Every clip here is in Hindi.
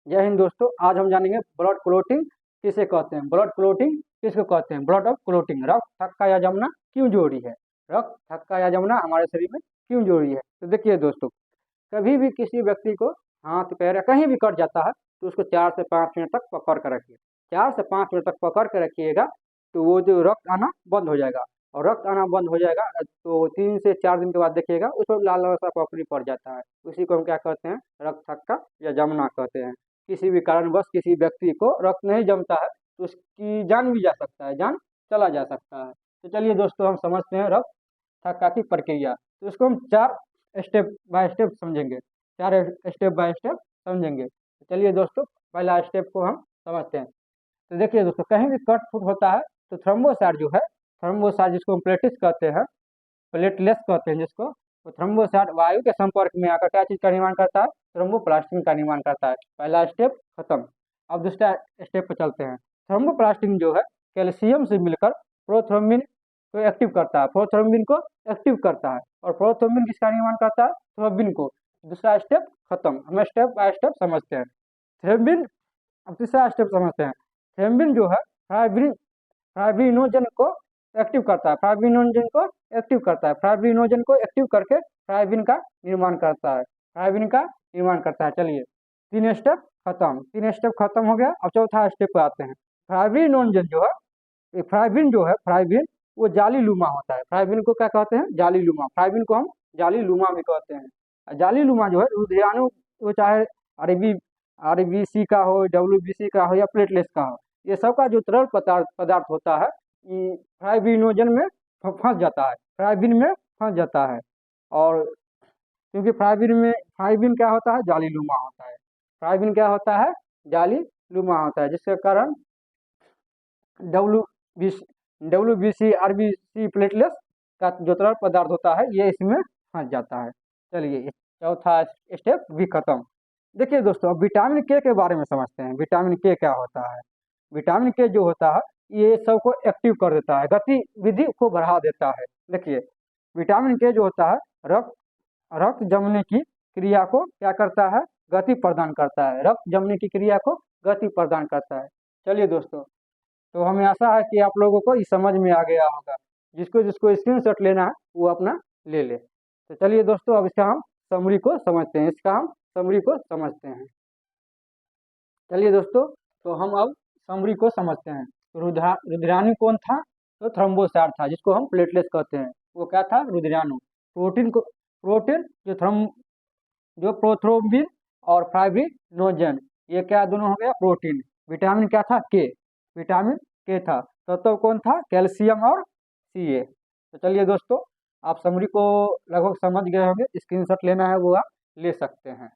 जय हिंद दोस्तों। आज हम जानेंगे ब्लड क्लोटिंग किसे कहते हैं। ब्लड क्लोटिंग किसको कहते हैं? Blood of clotting. रक्त थक्का या जमना क्यों जरूरी है? रक्त थक्का या जमना हमारे शरीर में क्यों जरूरी है? तो देखिए दोस्तों, कभी भी किसी व्यक्ति को हाथ पैर या कहीं भी कट जाता है तो उसको 4 से 5 मिनट तक पकड़ कर रखिए। 4 से 5 मिनट तक पकड़ कर रखिएगा तो वो जो रक्त आना बंद हो जाएगा, और रक्त आना बंद हो जाएगा तो 3 से 4 दिन के बाद देखिएगा उस पर लाल लाल सा पपड़ी पड़ जाता है। उसी को हम क्या कहते हैं? रक्त थक्का या जमना कहते हैं। किसी भी कारणवश किसी व्यक्ति को रक्त नहीं जमता है तो उसकी जान भी जा सकता है, जान चला जा सकता है। तो चलिए दोस्तों, हम समझते हैं रक्त थक्का की प्रक्रिया। तो इसको हम 4 स्टेप बाय स्टेप समझेंगे, 4 स्टेप बाय स्टेप समझेंगे। तो चलिए दोस्तों, पहला स्टेप को हम समझते हैं। तो देखिए दोस्तों, कहीं भी कट फुट होता है तो थ्रोम्बोसाइट जो है, थ्रोम्बोसाइट जिसको हम प्लेटिस कहते हैं, प्लेटलेस कहते हैं जिसको, तो थ्रोम्बोसाइट वायु के संपर्क में आकर क्या चीज का निर्माण करता है? थ्रोम्बोप्लास्टिन का निर्माण करता है। पहला स्टेप खत्म। अब दूसरा स्टेप पर चलते हैं। थ्रोम्बोप्लास्टिन जो है कैल्शियम से मिलकर प्रोथ्रोम्बिन को एक्टिव करता है, प्रोथ्रोम्बिन को एक्टिव करता है, और प्रोथ्रोम्बिन किसका निर्माण करता है? थ्रोम्बिन को। दूसरा स्टेप खत्म। हम स्टेप बाय स्टेप समझते हैं। थ्रोम्बिन, अब तीसरा स्टेप समझते हैं। थ्रोम्बिन जो है फाइब्रिनोजन को एक्टिव करता है, फाइब्रिनोजन को एक्टिव करता है, फाइब्रिनोजन को एक्टिव करके फाइब्रिन का निर्माण करता है, फाइब्रिन का निर्माण करता है। चलिए, 3 स्टेप खत्म, 3 स्टेप खत्म हो गया। अब चौथा स्टेप पे आते हैं। फाइब्रिनोजन जो है, ये फाइब्रिन जो है, फाइब्रिन वो जाली लुमा होता है। फाइब्रिन को क्या कहते हैं? जाली लुमा। फाइब्रिन को हम जाली लुमा भी कहते हैं। जाली लुमा जो है रुधिराणु, वो चाहे आरबी आरबीसी का हो, डब्ल्यूबीसी का हो या प्लेटलेट्स का हो, ये सब का जो तरल पदार्थ होता है ये फाइब्रिनोजन में फंस जाता है, फाइब्रिन में फंस जाता है। और क्योंकि फाइब्रिन क्या होता है? जाली लुमा होता है। फाइब्रिन क्या होता है? जाली लुमा होता है, जिसके कारण W B C RBC platelets का जो तरल पदार्थ होता है ये इसमें फंस जाता है। चलिए, चौथा स्टेप भी खत्म। देखिए दोस्तों, अब विटामिन के बारे में समझते हैं। विटामिन के क्या होता है? विटामिन के जो होता है ये सबको एक्टिव कर देता है, गतिविधि को बढ़ा देता है। देखिए, विटामिन के जो होता है रक्त रक्त जमने की क्रिया को क्या करता है? गति प्रदान करता है। रक्त जमने की क्रिया को गति प्रदान करता है। चलिए दोस्तों, तो हमें आशा है कि आप लोगों को ये समझ में आ गया होगा। जिसको जिसको स्क्रीनशॉट लेना है वो अपना ले ले। तो चलिए दोस्तों, अब इसका हम समरी को समझते हैं, इसका हम समरी को समझते हैं। चलिए दोस्तों, तो हम अब समरी को समझते हैं। रुधिराणु कौन था? तो थ्रोम्बोसाइट था, जिसको हम प्लेटलेट्स कहते हैं। वो क्या था? रुधिराणु। प्रोटीन जो प्रोथ्रोम्बिन और फाइब्रिनोजन, ये क्या दोनों हो गया? प्रोटीन। विटामिन क्या था? के। विटामिन के था। तत्व कौन था? कैल्शियम और सी। तो चलिए दोस्तों, आप समरी को लगभग समझ गए होंगे। स्क्रीनशॉट लेना है वो आप ले सकते हैं।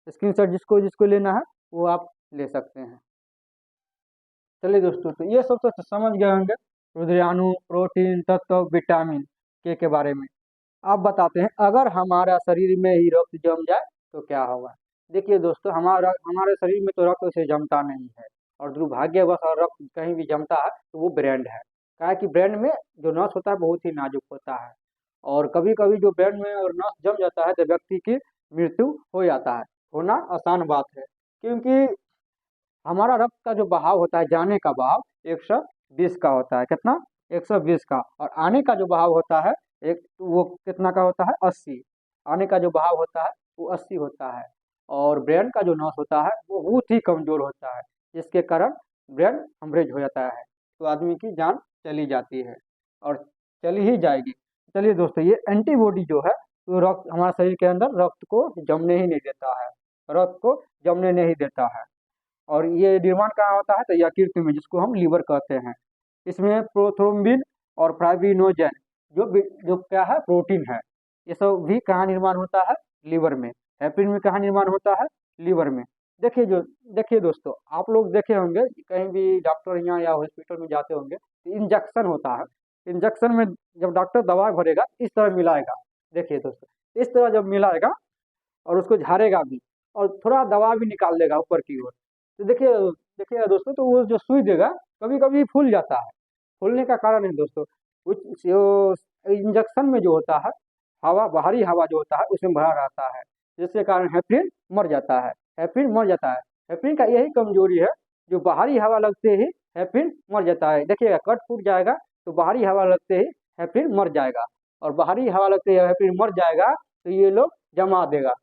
स्क्रीनशॉट जिसको जिसको लेना है वो आप ले सकते हैं। चलिए दोस्तों, तो ये सब तो समझ गए होंगे रुधिराणु, प्रोटीन, तत्व, विटामिन के बारे में। अब बताते हैं, अगर हमारा शरीर में ही रक्त जम जाए तो क्या होगा। देखिए दोस्तों, हमारे शरीर में तो रक्त से जमता नहीं है, और दुर्भाग्यवश अगर रक्त कहीं भी जमता है तो वो ब्रेन है। क्या कि ब्रेन में जो नस होता है बहुत ही नाजुक होता है, और कभी कभी जो ब्रेन में और नस जम जाता है तो व्यक्ति की मृत्यु हो जाता है। होना आसान बात है, क्योंकि हमारा रक्त का जो बहाव होता है, जाने का बहाव 120 का होता है। कितना? 120 का। और आने का जो बहाव होता है वो कितना का होता है? 80। आने का जो बहाव होता है वो 80 होता है। और ब्रेन का जो नस होता है वो बहुत ही कमजोर होता है, जिसके कारण ब्रेन हेमरेज हो जाता है, तो आदमी की जान चली जाती है, और चली ही जाएगी। चलिए दोस्तों, ये एंटीबॉडी जो है वो रक्त, हमारे शरीर के अंदर रक्त को जमने ही नहीं देता है, रक्त को जमने नहीं देता है। और ये निर्माण कहाँ होता है? तो यकृत में, जिसको हम लीवर कहते हैं। इसमें प्रोथ्रोम्बिन और फाइब्रिनोजन जो क्या है? प्रोटीन है। ये सब भी कहाँ निर्माण होता है? लीवर में। हेपरिन में कहाँ निर्माण होता है? लीवर में। देखिए दोस्तों, आप लोग देखे होंगे कहीं भी डॉक्टर यहाँ या हॉस्पिटल में जाते होंगे तो इंजेक्शन होता है। इंजेक्शन में जब डॉक्टर दवा भरेगा इस तरह मिलाएगा। देखिए दोस्तों, इस तरह जब मिलाएगा और उसको झाड़ेगा भी, और थोड़ा दवा भी निकाल देगा ऊपर की ओर, तो देखिए दोस्तों, तो वो जो सुई देगा कभी कभी फूल जाता है। फूलने का कारण है दोस्तों, कुछ जो इंजेक्शन में जो होता है, हवा, बाहरी हवा जो होता है उसमें भरा रहता है, जिसके कारण हेपरिन मर जाता है। हेपरिन मर जाता है। हेपरिन का यही कमजोरी है, जो बाहरी हवा लगते ही हेपरिन मर जाता है। देखिएगा कट फूट जाएगा तो बाहरी हवा लगते ही हेपरिन मर जाएगा, और बाहरी हवा लगते ही हेपरिन मर जाएगा तो ये लोग जमा देगा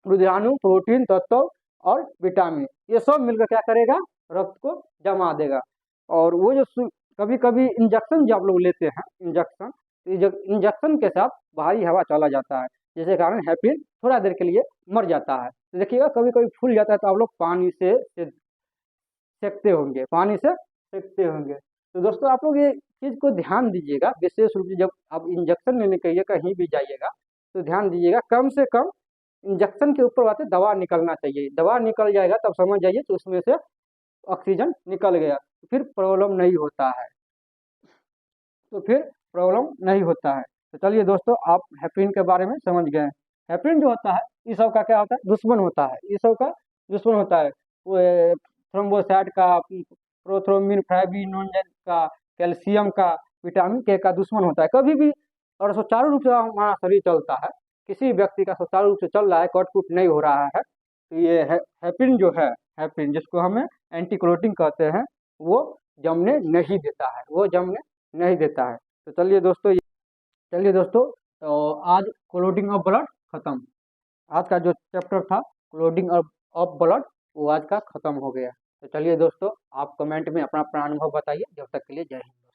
रुधिराणु, प्रोटीन तत्व और विटामिन, ये सब मिलकर क्या करेगा, रक्त को जमा देगा। और वो जो कभी कभी इंजेक्शन जो आप लोग लेते हैं, इंजेक्शन, इंजेक्शन के साथ बाहरी हवा चला जाता है, जिसके कारण हेपरिन थोड़ा देर के लिए मर जाता है। तो देखिएगा कभी कभी फूल जाता है तो आप लोग पानी से सेकते होंगे, पानी से सेकते होंगे। तो दोस्तों आप लोग ये चीज़ को ध्यान दीजिएगा, विशेष रूप से जब आप इंजेक्शन लेने के लिए कहीं भी जाइएगा तो ध्यान दीजिएगा, कम से कम इंजेक्शन के ऊपर आते दवा निकलना चाहिए। दवा निकल जाएगा तब समझ जाइए तो उसमें से ऑक्सीजन निकल गया, तो फिर प्रॉब्लम नहीं होता है, तो फिर प्रॉब्लम नहीं होता है। तो चलिए दोस्तों, आप हेपरिन के बारे में समझ गए। हेपरिन जो होता है ये सब का क्या होता है, दुश्मन होता है, ये सब का दुश्मन होता है। वो थ्रोम्बोसाइट का, प्रोथ्रोम्बिन, फाइब्रिनोजन का, कैल्शियम का, विटामिन के का दुश्मन होता है। कभी भी और सुचारू रूप से हमारा शरीर चलता है, किसी व्यक्ति का सुचारू रूप से चल रहा है, कटपुट नहीं हो रहा है, तो ये हेपरिन जो है, हेपरिन जिसको हमें एंटीक्लोटिंग कहते हैं, वो जमने नहीं देता है, वो जमने नहीं देता है। तो चलिए दोस्तों, तो आज क्लोटिंग ऑफ ब्लड खत्म। आज का जो चैप्टर था क्लोटिंग ऑफ ब्लड, वो आज का खत्म हो गया। तो चलिए दोस्तों, आप कमेंट में अपना अपना अनुभव बताइए। जब तक के लिए जय हिंद।